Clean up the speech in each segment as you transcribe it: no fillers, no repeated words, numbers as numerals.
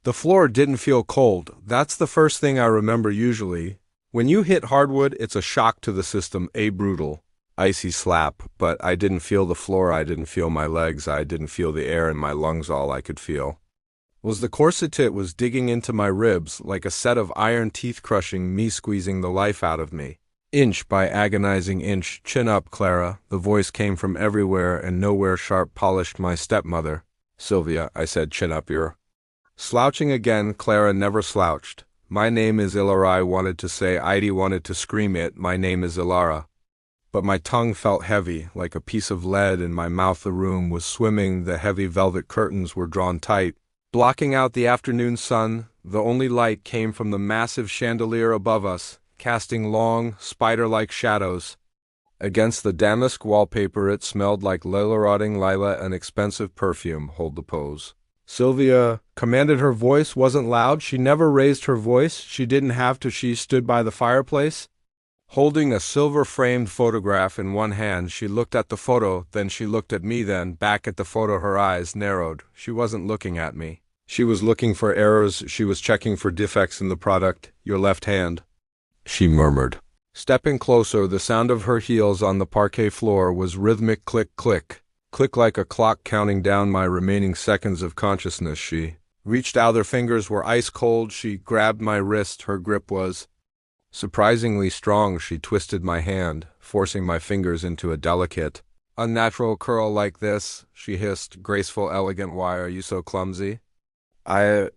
The floor didn't feel cold. That's the first thing I remember usually. When you hit hardwood, it's a shock to the system, a brutal, icy slap, but I didn't feel the floor, I didn't feel my legs, I didn't feel the air in my lungs. All I could feel was the corset. It was digging into my ribs like a set of iron teeth, crushing me, squeezing the life out of me. Inch by agonizing inch. Chin up, Clara. The voice came from everywhere and nowhere. Sharp, polished. My stepmother. Sylvia, I said, chin up. You're slouching again. Clara never slouched. My name is Ilara. I wanted to say. Heidi wanted to scream it. My name is Ilara. But my tongue felt heavy, like a piece of lead in my mouth. The room was swimming. The heavy velvet curtains were drawn tight, blocking out the afternoon sun. The only light came from the massive chandelier above us, casting long, spider-like shadows against the damask wallpaper. It smelled like rotting lilac, an expensive perfume. Hold the pose, Sylvia commanded. Her voice wasn't loud. She never raised her voice. She didn't have to. She stood by the fireplace, holding a silver-framed photograph in one hand. She looked at the photo, then she looked at me, then back at the photo. Her eyes narrowed. She wasn't looking at me. She was looking for errors. She was checking for defects in the product. Your left hand, she murmured. Stepping closer, the sound of her heels on the parquet floor was rhythmic. Click, click, click, like a clock counting down my remaining seconds of consciousness. She reached out. Her fingers were ice cold. She grabbed my wrist. Her grip was surprisingly strong. She twisted my hand, forcing my fingers into a delicate, unnatural curl. Like this, she hissed. Graceful, elegant. Why are you so clumsy? I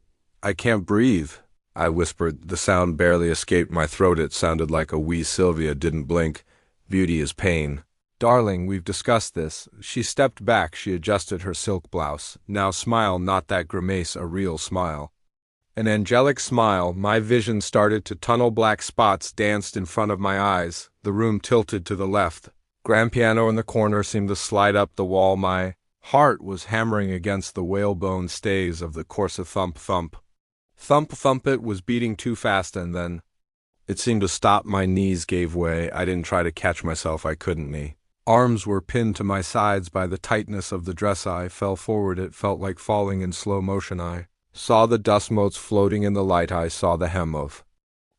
can't breathe, I whispered. The sound barely escaped my throat. It sounded like a wee. Sylvia didn't blink. Beauty is pain. Darling, we've discussed this. She stepped back. She adjusted her silk blouse. Now smile, not that grimace, a real smile. An angelic smile. My vision started to tunnel. Black spots danced in front of my eyes. The room tilted to the left. Grand piano in the corner seemed to slide up the wall. My heart was hammering against the whalebone stays of the corset. Thump, thump. Thump, thump. It was beating too fast, and then it seemed to stop. My knees gave way. I didn't try to catch myself. I couldn't. Me arms were pinned to my sides by the tightness of the dress. I fell forward. It felt like falling in slow motion. I saw the dust motes floating in the light. I saw the hem of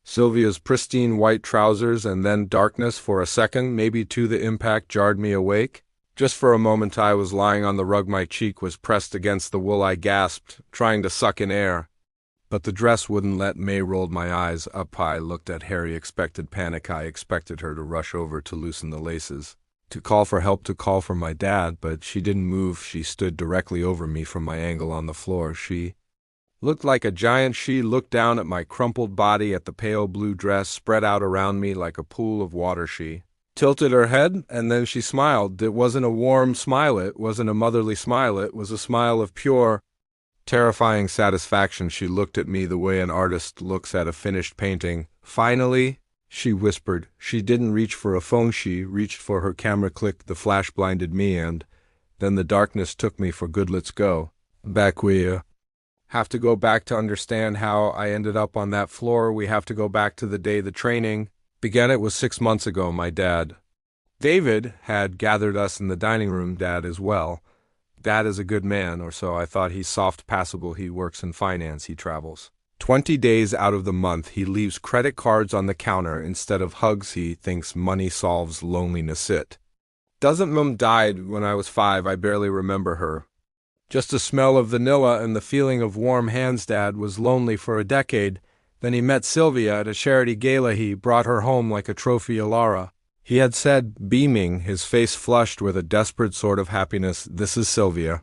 Sylvia's pristine white trousers, and then darkness. For a second, maybe two, the impact jarred me awake. Just for a moment I was lying on the rug. My cheek was pressed against the wool. I gasped, trying to suck in air, but the dress wouldn't let me. Rolled my eyes up. I looked at Harry. Expected panic. I expected her to rush over to loosen the laces, to call for help, to call for my dad, but she didn't move. She stood directly over me from my angle on the floor. She looked like a giant. She looked down at my crumpled body, at the pale blue dress spread out around me like a pool of water. She tilted her head, and then she smiled. It wasn't a warm smile. It wasn't a motherly smile. It was a smile of pure, terrifying satisfaction. She looked at me the way an artist looks at a finished painting. Finally, she whispered. She didn't reach for a phone. She reached for her camera. Click. The flash blinded me, and then the darkness took me for good. Let's go back. We have to go back to understand how I ended up on that floor. We have to go back to the day the training began. It was 6 months ago. My dad, David, had gathered us in the dining room. Dad as well. Dad is a good man, or so I thought. He's soft, passable. He works in finance. He travels 20 days out of the month. He leaves credit cards on the counter instead of hugs. He thinks money solves loneliness. It doesn't. Mom died when I was 5. I barely remember her. Just a smell of vanilla and the feeling of warm hands. Dad was lonely for a decade. Then he met Sylvia at a charity gala. He brought her home like a trophy. Ilara, he had said, beaming, his face flushed with a desperate sort of happiness. This is Sylvia.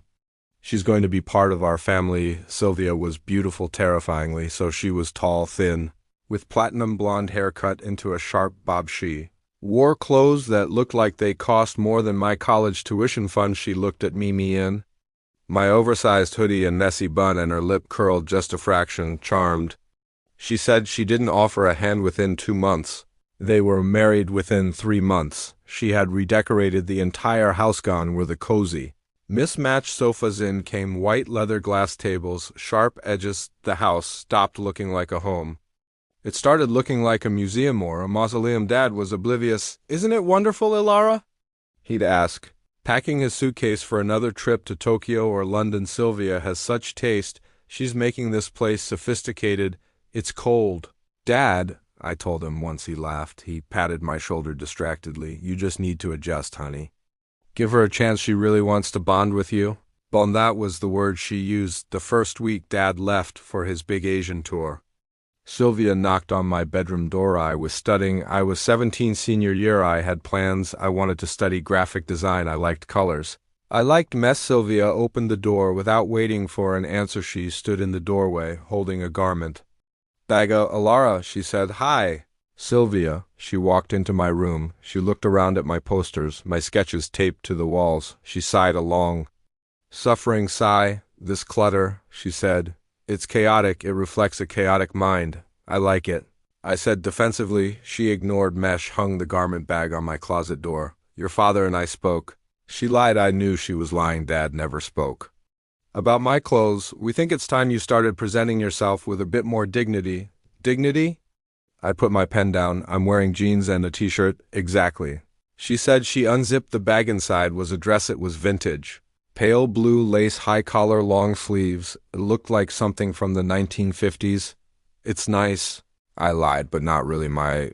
She's going to be part of our family. Sylvia was beautiful, terrifyingly so. She was tall, thin, with platinum blonde hair cut into a sharp bob. She wore clothes that looked like they cost more than my college tuition fund. She looked at me in my oversized hoodie and messy bun, and her lip curled just a fraction. Charmed. She said she didn't offer a hand within 2 months. They were married within 3 months. She had redecorated the entire house. Gone were the cozy, mismatched sofas. In came white leather glass tables, sharp edges. The house stopped looking like a home. It started looking like a museum or a mausoleum. Dad was oblivious. Isn't it wonderful, Ilara? He'd ask, packing his suitcase for another trip to Tokyo or London. Sylvia has such taste. She's making this place sophisticated. It's cold. Dad, I told him once. He laughed. He patted my shoulder distractedly. You just need to adjust, honey. Give her a chance. She really wants to bond with you. Bond, that was the word she used the first week Dad left for his big Asian tour. Sylvia knocked on my bedroom door. I was studying. I was 17 senior year. I had plans. I wanted to study graphic design. I liked colors. I liked mess. Sylvia opened the door. Without waiting for an answer, she stood in the doorway, holding a garment. Baga, Alara, she said. Hi. Sylvia. She walked into my room. She looked around at my posters, my sketches taped to the walls. She sighed a long, suffering sigh. This clutter, she said. It's chaotic. It reflects a chaotic mind. I like it. I said defensively. She ignored. Mesh hung the garment bag on my closet door. Your father and I spoke. She lied. I knew she was lying. Dad never spoke. About my clothes. We think it's time you started presenting yourself with a bit more dignity. Dignity? I put my pen down. I'm wearing jeans and a t-shirt. Exactly. She said. She unzipped the bag. Inside was a dress. It was vintage. Pale blue lace, high collar, long sleeves. It looked like something from the 1950s. It's nice. I lied, but not really my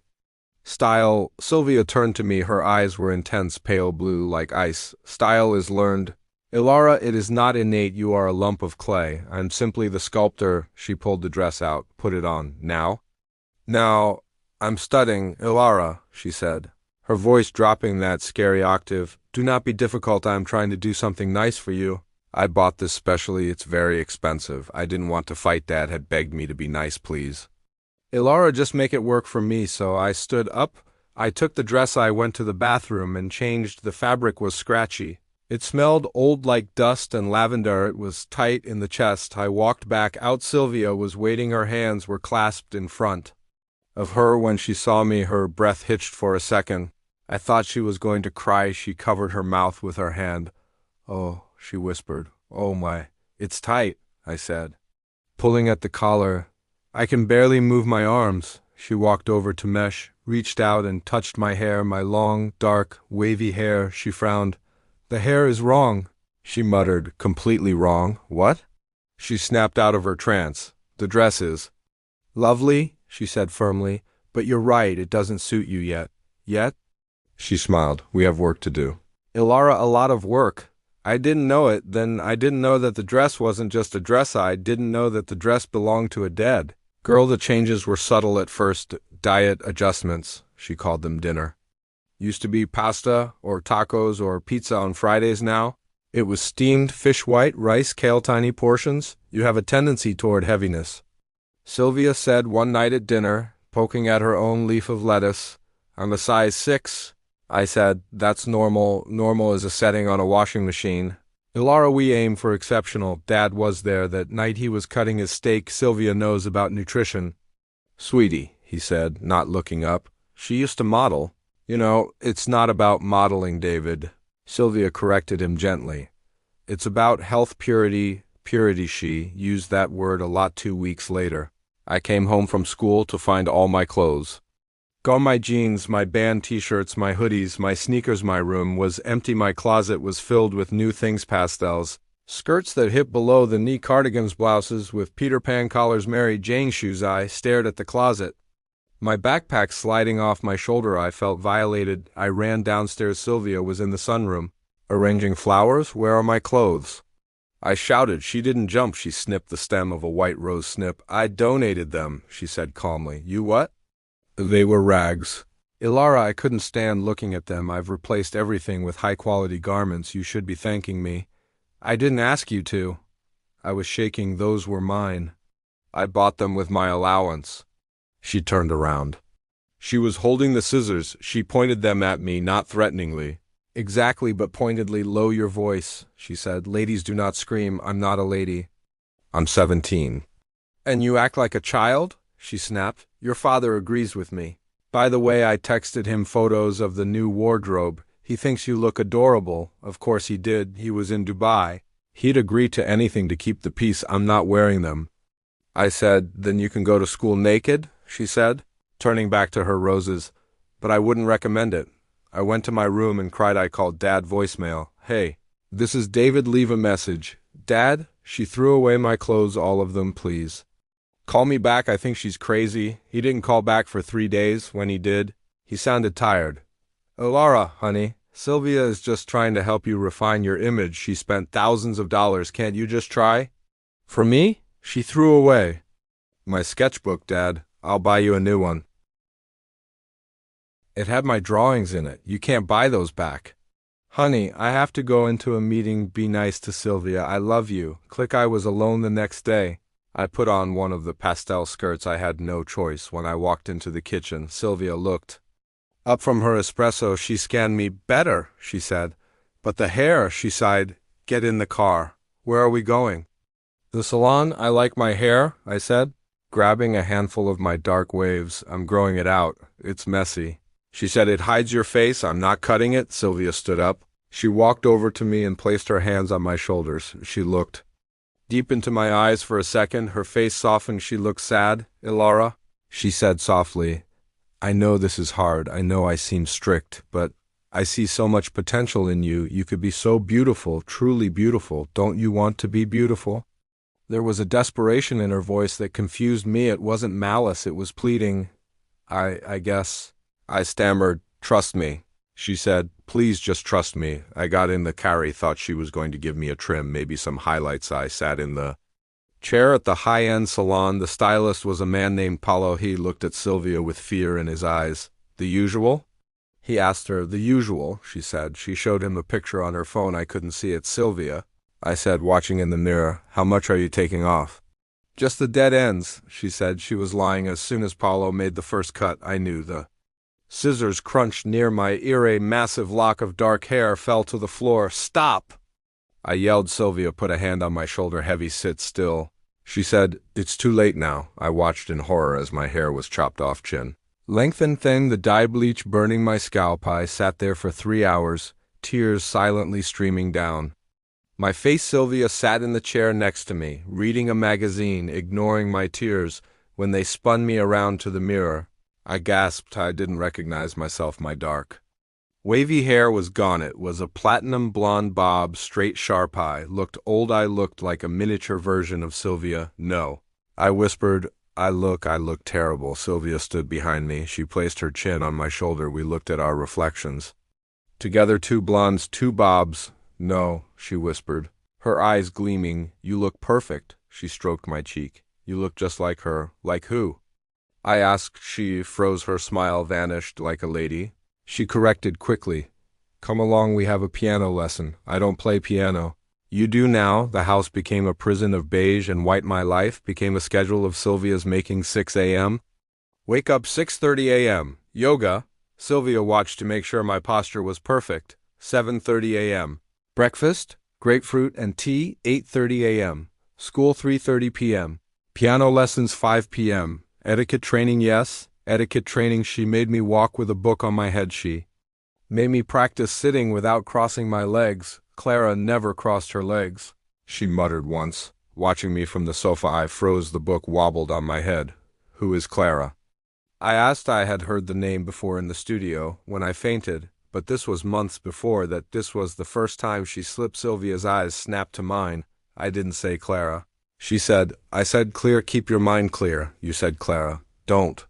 style. Sylvia turned to me. Her eyes were intense, pale blue, like ice. Style is learned. Ilara, it is not innate. You are a lump of clay. I'm simply the sculptor. She pulled the dress out. Put it on. Now? Now, I'm studying. Ilara, she said, her voice dropping that scary octave. Do not be difficult. I am trying to do something nice for you. I bought this specially. It's very expensive. I didn't want to fight. Dad had begged me to be nice, please. Ilara, just make it work for me. So I stood up. I took the dress. I went to the bathroom and changed. The fabric was scratchy. It smelled old like dust and lavender. It was tight in the chest. I walked back out. Sylvia was waiting. Her hands were clasped in front of her. When she saw me, her breath hitched for a second. I thought she was going to cry. She covered her mouth with her hand. Oh, she whispered. Oh my, it's tight, I said, pulling at the collar. I can barely move my arms. She walked over to Mesh, reached out and touched my hair, my long, dark, wavy hair. She frowned. The hair is wrong, she muttered. Completely wrong. What? She snapped out of her trance. The dress is lovely, she said firmly, but you're right, it doesn't suit you yet. Yet? She smiled. We have work to do. Ilara, a lot of work. I didn't know it. Then I didn't know that the dress wasn't just a dress. I didn't know that the dress belonged to a dead girl. The changes were subtle at first. Diet adjustments. She called them dinner. Used to be pasta or tacos or pizza on Fridays. Now it was steamed fish, white rice, kale, tiny portions. You have a tendency toward heaviness, Sylvia said one night at dinner, poking at her own leaf of lettuce. I'm a size 6. I said, that's normal. Normal is a setting on a washing machine. Ilara, we aim for exceptional. Dad was there that night. He was cutting his steak. Sylvia knows about nutrition. Sweetie, he said, not looking up. She used to model. You know, it's not about modeling, David. Sylvia corrected him gently. It's about health, purity. Purity, she used that word a lot. 2 weeks later, I came home from school to find all my clothes. Gone, my jeans, my band t-shirts, my hoodies, my sneakers. My room was empty. My closet was filled with new things, pastels, skirts that hit below the knee, cardigans, blouses with Peter Pan collars, Mary Jane shoes. I stared at the closet, my backpack sliding off my shoulder. I felt violated. I ran downstairs. Sylvia was in the sunroom, arranging flowers. Where are my clothes? I shouted. She didn't jump. She snipped the stem of a white rose. Snip. I donated them, she said calmly. You what? They were rags. Ilara, I couldn't stand looking at them. I've replaced everything with high-quality garments. You should be thanking me. I didn't ask you to. I was shaking. Those were mine. I bought them with my allowance. She turned around. She was holding the scissors. She pointed them at me, not threateningly. Exactly, but pointedly. Lower your voice, she said. Ladies do not scream. I'm not a lady. I'm 17. And you act like a child? She snapped. Your father agrees with me. By the way, I texted him photos of the new wardrobe. He thinks you look adorable. Of course he did. He was in Dubai. He'd agree to anything to keep the peace. I'm not wearing them. I said, then you can go to school naked, she said, turning back to her roses. But I wouldn't recommend it. I went to my room and cried. I called Dad. Voicemail. Hey, this is David. Leave a message. Dad, She threw away my clothes, all of them, please. Call me back, I think she's crazy. He didn't call back for 3 days. When he did, he sounded tired. Laura, honey, Sylvia is just trying to help you refine your image. She spent thousands of dollars. Can't you just try? For me? She threw away my sketchbook, Dad. I'll buy you a new one. It had my drawings in it. You can't buy those back. Honey, I have to go into a meeting. Be nice to Sylvia. I love you. Click. I was alone the next day. I put on one of the pastel skirts. I had no choice. When I walked into the kitchen, Sylvia looked up from her espresso. She scanned me. Better, she said. But the hair, she sighed. Get in the car. Where are we going? The salon. I like my hair, I said, grabbing a handful of my dark waves. I'm growing it out. It's messy. She said, it hides your face. I'm not cutting it. Sylvia stood up. She walked over to me and placed her hands on my shoulders. She looked deep into my eyes for a second. Her face softened. She looked sad. Laura, she said softly, I know this is hard. I know I seem strict, but I see so much potential in you. You could be so beautiful, truly beautiful. Don't you want to be beautiful? There was a desperation in her voice that confused me. It wasn't malice. It was pleading. I guess. I stammered. Trust me, she said. Please just trust me. I got in the car. Thought she was going to give me a trim, maybe some highlights. I sat in the chair at the high-end salon. The stylist was a man named Paulo. He looked at Sylvia with fear in his eyes. The usual? He asked her. The usual, she said. She showed him a picture on her phone. I couldn't see it. Sylvia, I said, watching in the mirror. How much are you taking off? Just the dead ends, she said. She was lying. As soon as Paulo made the first cut, I knew. The scissors crunched near my ear. A massive lock of dark hair fell to the floor. Stop! I yelled. Sylvia put a hand on my shoulder. Heavy. Sit still. She said, it's too late now. I watched in horror as my hair was chopped off, chin length and thin, the dye bleach burning my scalp. I sat there for 3 hours, tears silently streaming down my face. Sylvia sat in the chair next to me, reading a magazine, ignoring my tears. When they spun me around to the mirror, I gasped. I didn't recognize myself. My dark, wavy hair was gone. It was a platinum blonde bob, straight sharp. I looked old. I looked like a miniature version of Sylvia. No, I whispered. I look terrible. Sylvia stood behind me. She placed her chin on my shoulder. We looked at our reflections together. 2 blondes, 2 bobs. No, she whispered, her eyes gleaming. You look perfect. She stroked my cheek. You look just like her. Like who? I asked. She froze. Her smile vanished. Like a lady. She corrected quickly. Come along, we have a piano lesson. I don't play piano. You do now. The house became a prison of beige and white. My life became a schedule of Sylvia's making. 6 a.m. Wake up 6:30 a.m. Yoga. Sylvia watched to make sure my posture was perfect. 7:30 a.m. Breakfast, grapefruit and tea. 8:30 a.m. School. 3:30 p.m. Piano lessons. 5 p.m. Etiquette training. Yes, etiquette training. She made me walk with a book on my head. She made me practice sitting without crossing my legs. Clara never crossed her legs, she muttered once. Watching me from the sofa, I froze. The book wobbled on my head. Who is Clara? I asked. I had heard the name before in the studio, when I fainted, but this was months before that. This was the first time she slipped. Sylvia's eyes snapped to mine. I didn't say Clara. She said. I said clear. Keep your mind clear. You said Clara. Don't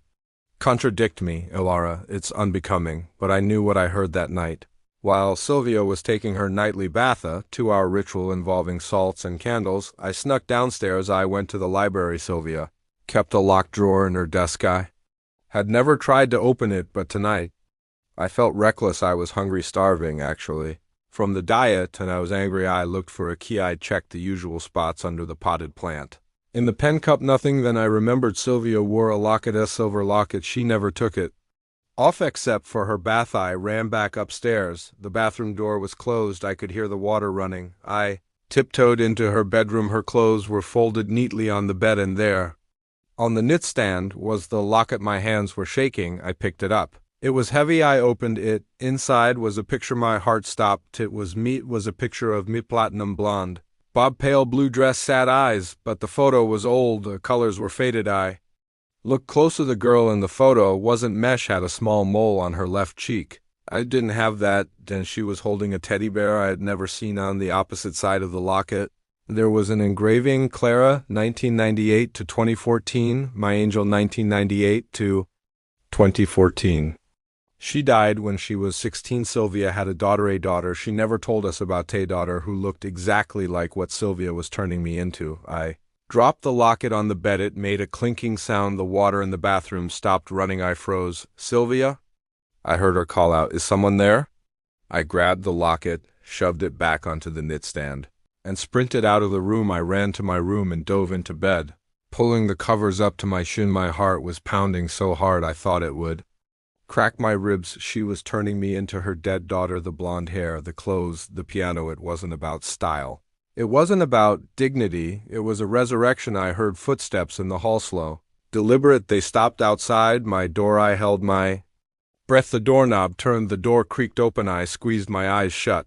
contradict me, Laura. It's unbecoming, but I knew what I heard that night. While Sylvia was taking her nightly bath, a 2-hour ritual involving salts and candles, I snuck downstairs. I went to the library. Sylvia kept a locked drawer in her desk. I had never tried to open it, but tonight I felt reckless. I was hungry, starving, actually, from the diet, and I was angry. I looked for a key. I checked the usual spots under the potted plant. In the pen cup, nothing. Then I remembered Sylvia wore a locket, a silver locket. She never took it off except for her bath. I ran back upstairs. The bathroom door was closed. I could hear the water running. I tiptoed into her bedroom. Her clothes were folded neatly on the bed, and there, on the knitstand, was the locket. My hands were shaking. I picked it up. It was heavy. I opened it. Inside was a picture. My heart stopped. It was me. It was a picture of me, platinum blonde, bob, pale blue dress, sad eyes, but the photo was old. The colors were faded. I looked closer. The girl in the photo wasn't Mesh. Had a small mole on her left cheek. I didn't have that. Then she was holding a teddy bear I had never seen on the opposite side of the locket. There was an engraving, Clara, 1998 to 2014, my angel 1998 to 2014. She died when she was 16. Sylvia had a daughter. She never told us about daughter, who looked exactly like what Sylvia was turning me into. I dropped the locket on the bed. It made a clinking sound. The water in the bathroom stopped running. I froze. Sylvia? I heard her call out, "Is someone there?" I grabbed the locket, shoved it back onto the knitstand, and sprinted out of the room. I ran to my room and dove into bed. Pulling the covers up to my shin, my heart was pounding so hard I thought it would crack my ribs. She was turning me into her dead daughter. The blonde hair, the clothes, the piano. It wasn't about style. It wasn't about dignity. It was a resurrection. I heard footsteps in the hall, slow, deliberate. They stopped outside my door. I held my breath. The doorknob turned. The door creaked open. I squeezed my eyes shut.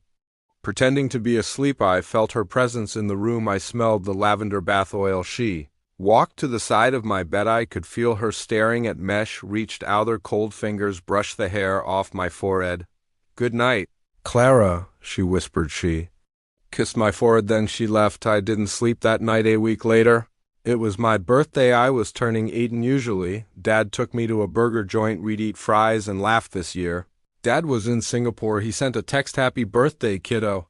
Pretending to be asleep, I felt her presence in the room. I smelled the lavender bath oil. She walked to the side of my bed. I could feel her staring at mesh, reached out. Her cold fingers brushed the hair off my forehead. "Good night, Clara," she whispered. She kissed my forehead, then she left. I didn't sleep that night. A week later, it was my birthday. I was turning 8, and usually, Dad took me to a burger joint. We'd eat fries and laugh. This year, Dad was in Singapore. He sent a text, "Happy birthday, kiddo.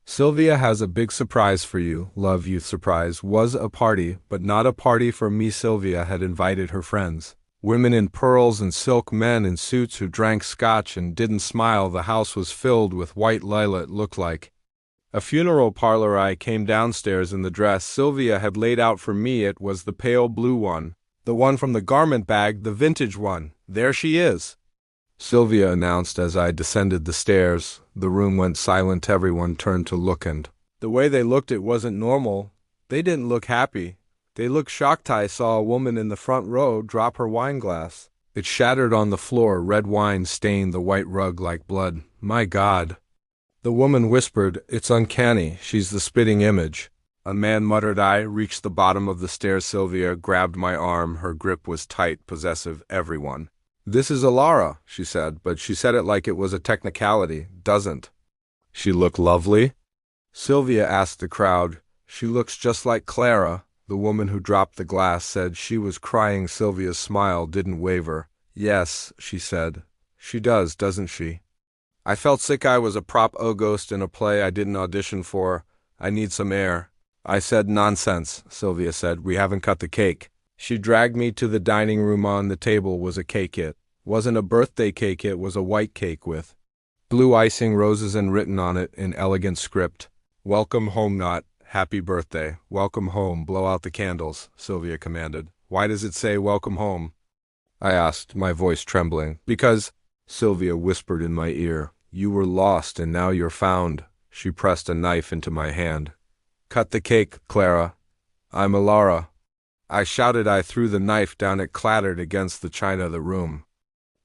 Sylvia has a big surprise for you. Love you." Surprise was a party, but not a party for me. Sylvia had invited her friends. Women in pearls and silk, men in suits who drank scotch and didn't smile. The house was filled with white lilac. It looked like a funeral parlor. I came downstairs in the dress Sylvia had laid out for me. It was the pale blue one, the one from the garment bag, the vintage one. "There she is," Sylvia announced as I descended the stairs. The room went silent. Everyone turned to look, and the way they looked, it wasn't normal. They didn't look happy. They looked shocked. I saw a woman in the front row drop her wine glass. It shattered on the floor. Red wine stained the white rug like blood. "My God." The woman whispered, "It's uncanny. She's the spitting image." A man muttered. I reached the bottom of the stairs. Sylvia grabbed my arm. Her grip was tight, possessive. "Everyone. This is Alara," she said, but she said it like it was a technicality. "Doesn't she look lovely?" Sylvia asked the crowd. "She looks just like Clara." The woman who dropped the glass said she was crying. Sylvia's smile didn't waver. "Yes," she said. "She does, doesn't she?" I felt sick. I was a prop ghost in a play I didn't audition for. "I need some air." I said, "Nonsense," Sylvia said. "We haven't cut the cake." She dragged me to the dining room. On the table was a cake. It wasn't a birthday cake. It was a white cake with blue icing, roses, and written on it in elegant script, "Welcome home," not "Happy birthday." "Welcome home." "Blow out the candles," Sylvia commanded. "Why does it say welcome home?" I asked, my voice trembling. "Because," Sylvia whispered in my ear, "you were lost and now you're found." She pressed a knife into my hand. "Cut the cake, Clara. I'm Alara." I shouted. I threw the knife down. It clattered against the china. The room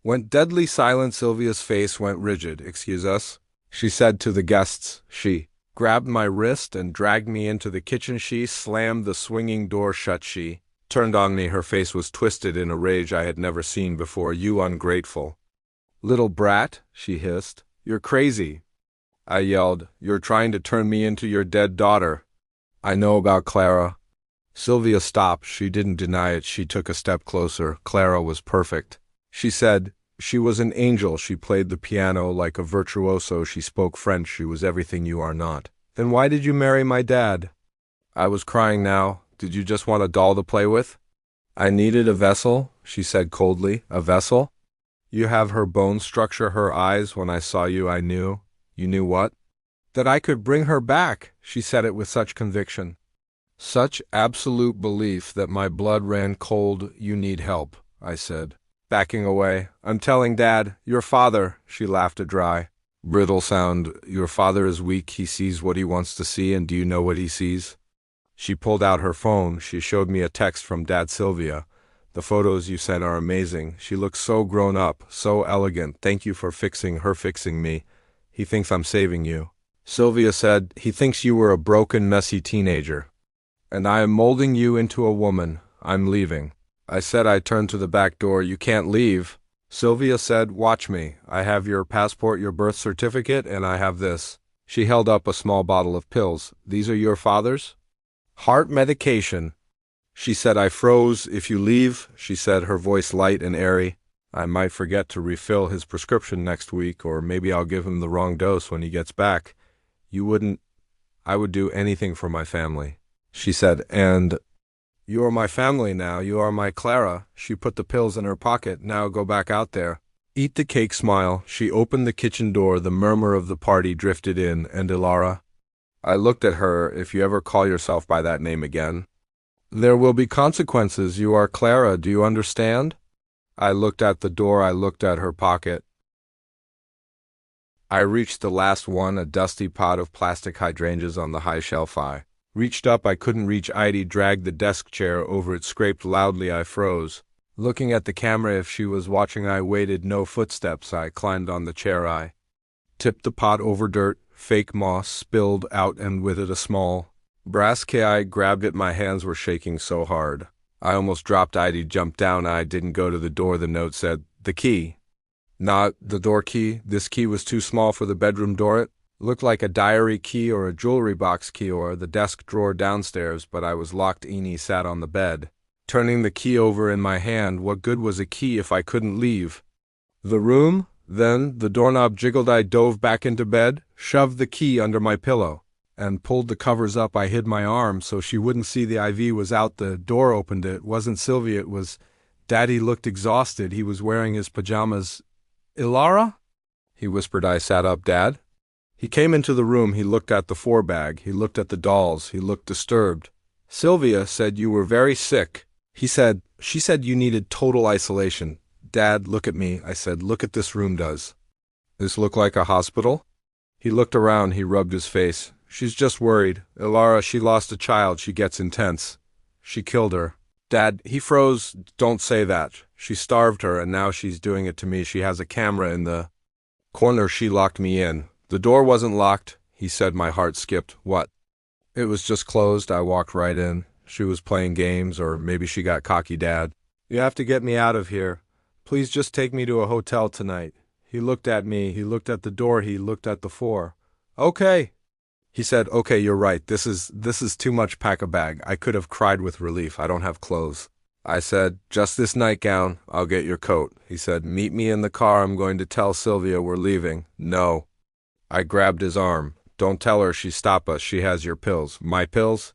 went deadly silent. Sylvia's face went rigid. "Excuse us," she said to the guests. She grabbed my wrist and dragged me into the kitchen. She slammed the swinging door shut. She turned on me. Her face was twisted in a rage I had never seen before. "You ungrateful little brat," she hissed. "You're crazy." I yelled. "You're trying to turn me into your dead daughter." "I know about Clara." Sylvia stopped. She didn't deny it. She took a step closer. "Clara was perfect," she said. "She was an angel. She played the piano like a virtuoso. She spoke French. She was everything you are not." "Then why did you marry my dad?" I was crying now. "Did you just want a doll to play with?" "I needed a vessel," she said coldly. "A vessel?" "You have her bone structure, her eyes. When I saw you, I knew." "You knew what?" "That I could bring her back." She said it with such conviction, such absolute belief that my blood ran cold. "You need help," I said, backing away. "I'm telling Dad. Your father," she laughed a dry, brittle sound. "Your father is weak. He sees what he wants to see, and do you know what he sees?" She pulled out her phone. She showed me a text from Dad. "Sylvia, the photos you sent are amazing. She looks so grown up, so elegant. Thank you for fixing her, fixing me. He thinks I'm saving you." Sylvia said, "He thinks you were a broken, messy teenager. And I am molding you into a woman. I'm leaving." I said. I turned to the back door. "You can't leave." Sylvia said, "Watch me. I have your passport, your birth certificate, and I have this." She held up a small bottle of pills. "These are your father's?" Heart medication. She said. I froze. If you leave, she said, her voice light and airy, I might forget to refill his prescription next week, or maybe I'll give him the wrong dose when he gets back. You wouldn't. I would do anything for my family. She said, and you are my family now. You are my Clara. She put the pills in her pocket. Now go back out there. Eat the cake. Smile. She opened the kitchen door. The murmur of the party drifted in. And Ilara? I looked at her. If you ever call yourself by that name again, there will be consequences. You are Clara. Do you understand? I looked at the door. I looked at her pocket. I reached the last one, a dusty pot of plastic hydrangeas on the high shelf. I reached up. I couldn't reach. Idy dragged the desk chair over. It scraped loudly. I froze. Looking at the camera. If she was watching, I waited. No footsteps. I climbed on the chair. I tipped the pot over dirt. Fake moss spilled out, and with it a small brass key. I grabbed it. My hands were shaking so hard I almost dropped. Idy jumped down. I didn't go to the door. The note said, the key. Not the door key. This key was too small for the bedroom door. It looked like a diary key or a jewelry box key or the desk drawer downstairs, but I was locked. Eni sat on the bed, turning the key over in my hand. What good was a key if I couldn't leave the room? Then the doorknob jiggled. I dove back into bed, shoved the key under my pillow, and pulled the covers up. I hid my arm so she wouldn't see the IV was out. The door opened. It wasn't Sylvia. It was Daddy. Looked exhausted. He was wearing his pajamas. Ilara? He whispered. I sat up. Dad? He came into the room. He looked at the four-bag. He looked at the dolls. He looked disturbed. Sylvia said you were very sick. She said you needed total isolation. Dad, look at me. I said, look at this room. Does this look like a hospital? He looked around. He rubbed his face. She's just worried. Ilara, she lost a child. She gets intense. She killed her. Dad, he froze. Don't say that. She starved her, and now she's doing it to me. She has a camera in the corner. She locked me in. The door wasn't locked, he said. My heart skipped. What? It was just closed. I walked right in. She was playing games, or maybe she got cocky. Dad, you have to get me out of here. Please just take me to a hotel tonight. He looked at me. He looked at the door. He looked at the four. Okay. He said, okay, you're right. This is too much. Pack a bag. I could have cried with relief. I don't have clothes. I said, just this nightgown. I'll get your coat. He said, meet me in the car. I'm going to tell Sylvia we're leaving. No. I grabbed his arm. Don't tell her. She stop us. She has your pills. My pills?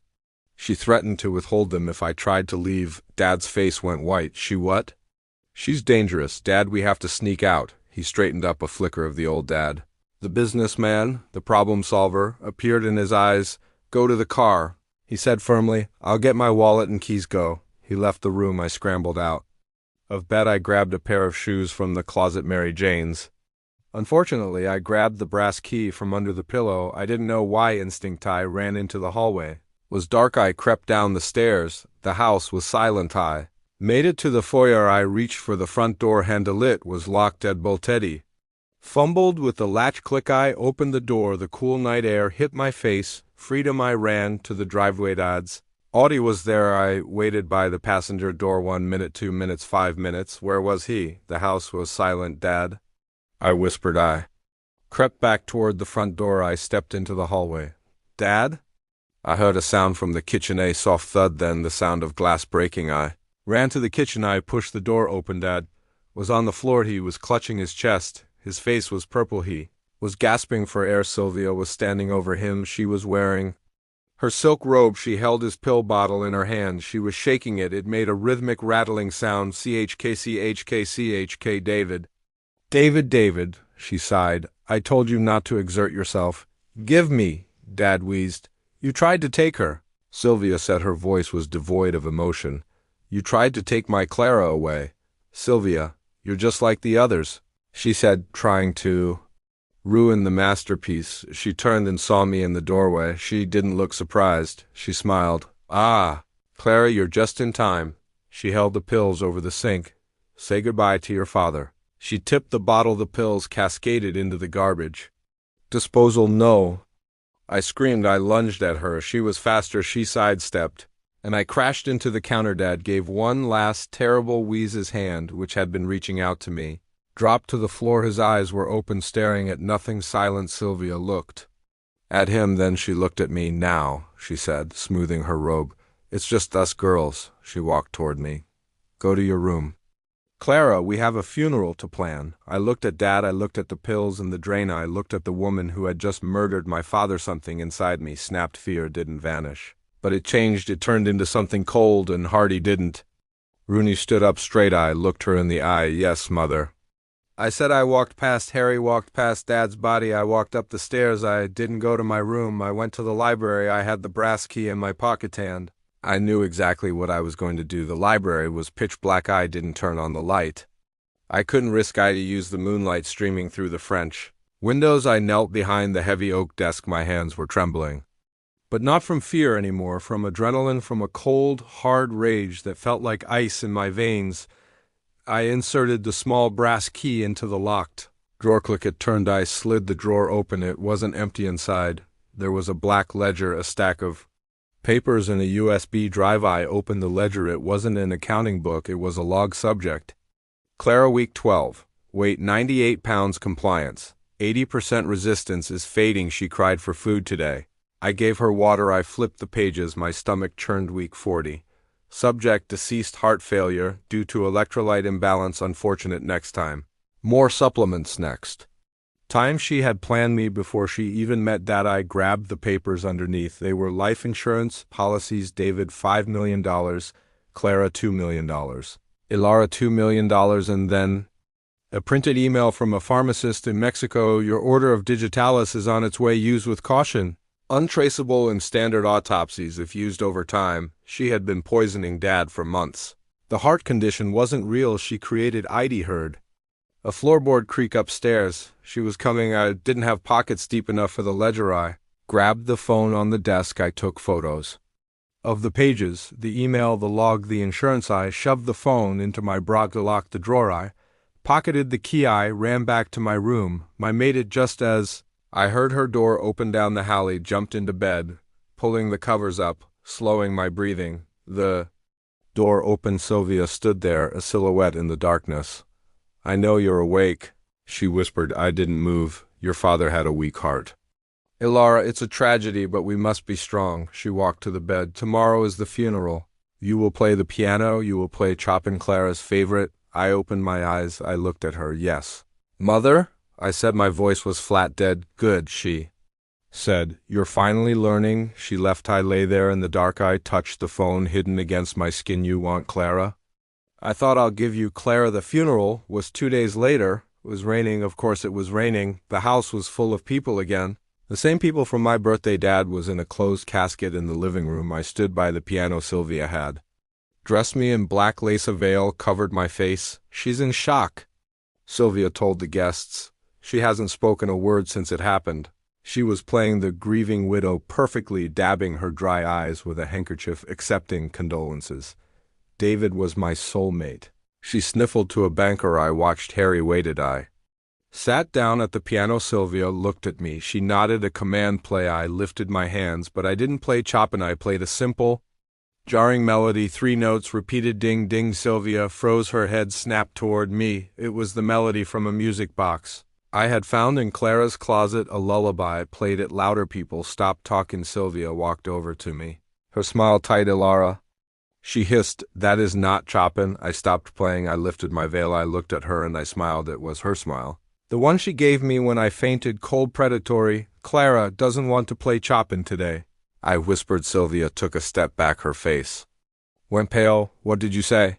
She threatened to withhold them if I tried to leave. Dad's face went white. She what? She's dangerous. Dad, we have to sneak out. He straightened up. A flicker of the old dad, the businessman, the problem solver, appeared in his eyes. Go to the car, he said firmly. I'll get my wallet and keys. Go. He left the room. I scrambled out of bed. I grabbed a pair of shoes from the closet. Mary Jane's. Unfortunately, I grabbed the brass key from under the pillow. I didn't know why. Instinct. I ran into the hallway. It was dark. I crept down the stairs. The house was silent. I made it to the foyer. I reached for the front door handle. It was locked and bolted. Fumbled with the latch. Click. I opened the door. The cool night air hit my face. Freedom. I ran to the driveway. Dad's Audi was there. I waited by the passenger door. 1 minute, 2 minutes, 5 minutes. Where was he? The house was silent. Dad? I whispered. I crept back toward the front door. I stepped into the hallway. Dad? I heard a sound from the kitchen. A soft thud, then the sound of glass breaking. I ran to the kitchen. I pushed the door open. Dad was on the floor. He was clutching his chest. His face was purple. He was gasping for air. Sylvia was standing over him. She was wearing her silk robe. She held his pill bottle in her hand. She was shaking it. It made a rhythmic rattling sound. CHK, CHK, CHK. David. David, David, she sighed. I told you not to exert yourself. Give me, Dad wheezed. You tried to take her. Sylvia said. Her voice was devoid of emotion. You tried to take my Clara away. Sylvia, you're just like the others, she said, trying to ruin the masterpiece. She turned and saw me in the doorway. She didn't look surprised. She smiled. Ah, Clara, you're just in time. She held the pills over the sink. Say goodbye to your father. She tipped the bottle. The pills cascaded into the garbage. Disposal. No. I screamed. I lunged at her. She was faster. She sidestepped, and I crashed into the counter. Dad gave one last terrible wheeze. His hand, which had been reaching out to me, dropped to the floor. His eyes were open, staring at nothing. Silent. Sylvia looked At him, then she looked at me. Now, she said, smoothing her robe. It's just us girls. She walked toward me. Go to your room. Clara, we have a funeral to plan. I looked at Dad, I looked at the pills and the drain, I looked at the woman who had just murdered my father. Something inside me snapped. Fear didn't vanish. But it changed, it turned into something cold, and Hardy didn't. Rooney stood up straight. I looked her in the eye. Yes, Mother. I said. I walked past Harry, walked past Dad's body. I walked up the stairs. I didn't go to my room. I went to the library. I had the brass key in my pocket hand. I knew exactly what I was going to do. The library was pitch black. I didn't turn on the light. I couldn't risk I to use the moonlight streaming through the French windows. I knelt behind the heavy oak desk. My hands were trembling. But not from fear anymore, from adrenaline, from a cold, hard rage that felt like ice in my veins. I inserted the small brass key into the locked drawer. Click, it turned. I slid the drawer open. It wasn't empty inside. There was a black ledger, a stack of papers, and a USB drive. I opened the ledger. It wasn't an accounting book. It was a log. Subject: Clara, week 12. Weight 98 pounds. Compliance 80%. Resistance is fading. She cried for food today. I gave her water. I flipped the pages. My stomach churned. Week 40. Subject: deceased, heart failure due to electrolyte imbalance. Unfortunate. Next time. More supplements next time. She had planned me before she even met Dad. I grabbed the papers underneath. They were life insurance policies. David, $5 million. Clara, $2 million. Ilara, $2 million. And then a printed email from a pharmacist in Mexico. Your order of digitalis is on its way. Use with caution. Untraceable in standard autopsies if used over time. She had been poisoning Dad for months. The heart condition wasn't real. She created. ID heard a floorboard creak upstairs. She was coming. I didn't have pockets deep enough for the ledger. I grabbed the phone on the desk. I took photos of the pages, the email, the log, the insurance. I shoved the phone into my bra to lock the drawer. I pocketed the key. I ran back to my room. I made it just as I heard her door open down the hallway. Jumped into bed, pulling the covers up, slowing my breathing. The door opened. Sylvia stood there, a silhouette in the darkness. I know you're awake, she whispered. I didn't move. Your father had a weak heart. Ilara, it's a tragedy, but we must be strong. She walked to the bed. Tomorrow is the funeral. You will play the piano. You will play Chopin, Clara's favorite. I opened my eyes. I looked at her. Yes. Mother? I said. My voice was flat, dead. Good, she said. You're finally learning. She left. I lay there in the dark. I touched the phone hidden against my skin. You want Clara? I thought I'll give you Clara. The funeral was 2 days later. It was raining. Of course it was raining. The house was full of people again. The same people from my birthday. Dad was in a closed casket in the living room. I stood by the piano. Sylvia had dressed me in black lace. A veil covered my face. She's in shock, Sylvia told the guests. She hasn't spoken a word since it happened. She was playing the grieving widow perfectly, dabbing her dry eyes with a handkerchief, accepting condolences. David was my soulmate. She sniffled to a banker. I watched. Harry waited. I sat down at the piano. Sylvia looked at me. She nodded. A command. Play. I lifted my hands, but I didn't play Chopin. I played a simple, jarring melody. 3 notes repeated. Ding, ding. Sylvia froze. Her head snapped toward me. It was the melody from a music box I had found in Clara's closet. A lullaby. Played it louder. People stopped talking. Sylvia walked over to me. Her smile tight. Ilara, she hissed, that is not Chopin. I stopped playing. I lifted my veil. I looked at her and I smiled. It was her smile, the one she gave me when I fainted. Cold, predatory. Clara doesn't want to play Chopin today, I whispered. Sylvia took a step back. Her face went pale. What did you say?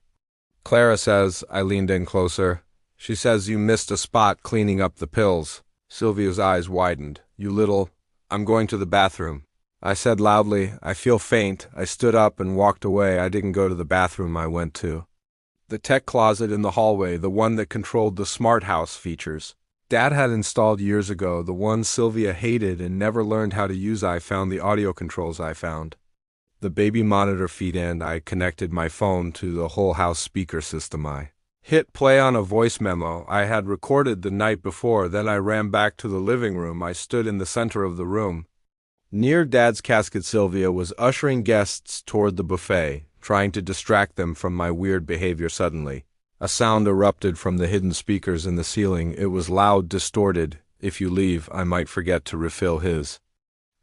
Clara says. I leaned in closer. She says you missed a spot cleaning up the pills. Sylvia's eyes widened. You little... I'm going to the bathroom, I said loudly. I feel faint. I stood up and walked away. I didn't go to the bathroom. I went to the tech closet in the hallway, the one that controlled the smart house features Dad had installed years ago, the one Sylvia hated and never learned how to use. I found the audio controls. I found the baby monitor feed, and I connected my phone to the whole house speaker system. I hit play on a voice memo I had recorded the night before. Then I ran back to the living room. I stood in the center of the room, near Dad's casket. Sylvia was ushering guests toward the buffet, trying to distract them from my weird behavior. Suddenly, a sound erupted from the hidden speakers in the ceiling. It was loud, distorted. If you leave, I might forget to refill his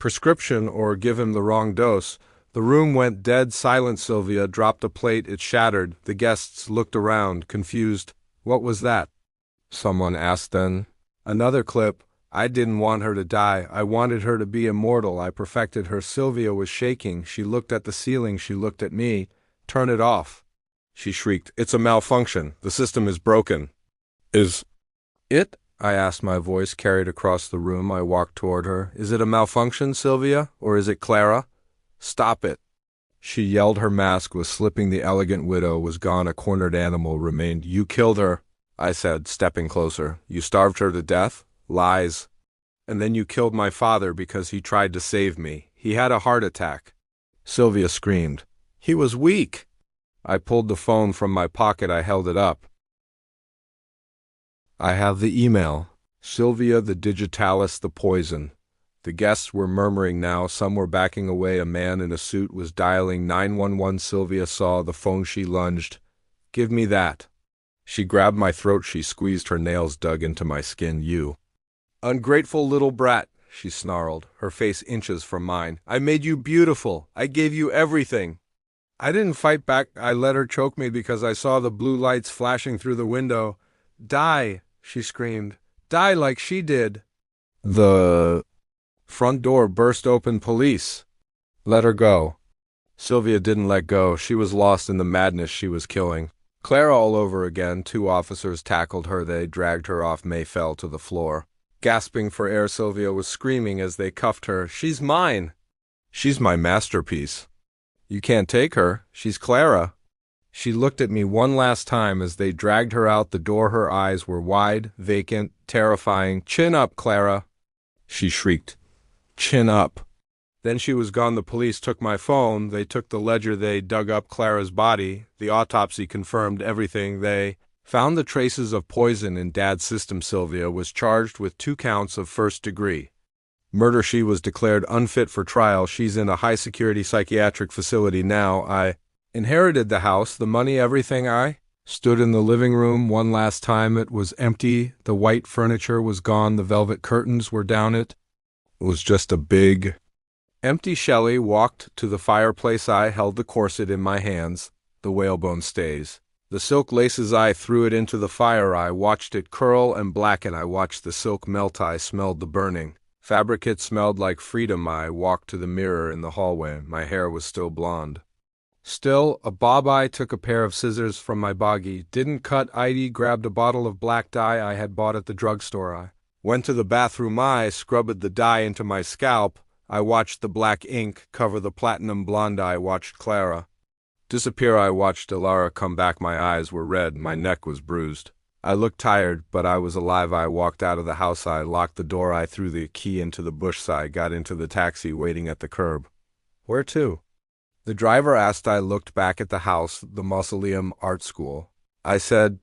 prescription or give him the wrong dose. The room went dead silent. Sylvia dropped a plate. It shattered. The guests looked around, confused. What was that? Someone asked then. Another clip. I didn't want her to die. I wanted her to be immortal. I perfected her. Sylvia was shaking. She looked at the ceiling. She looked at me. Turn it off. She shrieked. It's a malfunction. The system is broken. Is it? I asked, my voice carried across the room. I walked toward her. Is it a malfunction, Sylvia? Or is it Clara? Stop it. She yelled. Her mask was slipping. The elegant widow was gone. A cornered animal remained. You killed her, I said, stepping closer. You starved her to death? Lies. And then you killed my father because he tried to save me. He had a heart attack. Sylvia screamed. He was weak. I pulled the phone from my pocket. I held it up. I have the email. Sylvia, the digitalis, the poison. The guests were murmuring now. Some were backing away. A man in a suit was dialing 911. Sylvia saw the phone. She lunged. Give me that. She grabbed my throat. She squeezed. Her nails dug into my skin. You ungrateful little brat, she snarled, her face inches from mine. I made you beautiful. I gave you everything. I didn't fight back. I let her choke me because I saw the blue lights flashing through the window. Die, she screamed. Die like she did. The front door burst open. Police. Let her go. Sylvia didn't let go. She was lost in the madness she was killing. Clara all over again. 2 officers tackled her. They dragged her off. May fell to the floor. Gasping for air, Sylvia was screaming as they cuffed her. She's mine. She's my masterpiece. You can't take her. She's Clara. She looked at me one last time as they dragged her out the door. Her eyes were wide, vacant, terrifying. Chin up, Clara, she shrieked. Chin up. Then she was gone. The police took my phone. They took the ledger. They dug up Clara's body. The autopsy confirmed everything. They found the traces of poison in Dad's system. Sylvia was charged with 2 counts of first-degree murder. She was declared unfit for trial. She's in a high-security psychiatric facility now. I inherited the house, the money, everything. I stood in the living room one last time. It was empty. The white furniture was gone. The velvet curtains were down. It was just a big, empty. Shelley walked to the fireplace. I held the corset in my hands, the whalebone stays. The silk laces. I threw it into the fire. I watched it curl and blacken. I watched the silk melt. I smelled the burning fabric. It smelled like freedom. I walked to the mirror in the hallway. My hair was still blonde. Still a bob. I took a pair of scissors from my bogey. Didn't cut. I grabbed a bottle of black dye I had bought at the drugstore. I went to the bathroom. I scrubbed the dye into my scalp. I watched the black ink cover the platinum blonde. I watched Clara disappear. I watched Clara come back. My eyes were red. My neck was bruised. I looked tired, but I was alive. I walked out of the house. I locked the door. I threw the key into the bush. I got into the taxi waiting at the curb. Where to? The driver asked. I looked back at the house, the Mausoleum Art School. I said,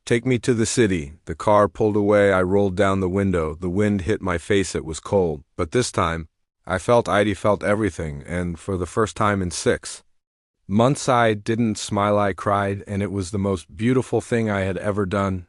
take me to the city. The car pulled away. I rolled down the window. The wind hit my face. It was cold. But this time, I felt felt everything, and for the first time in 6 months I didn't smile. I cried, and it was the most beautiful thing I had ever done.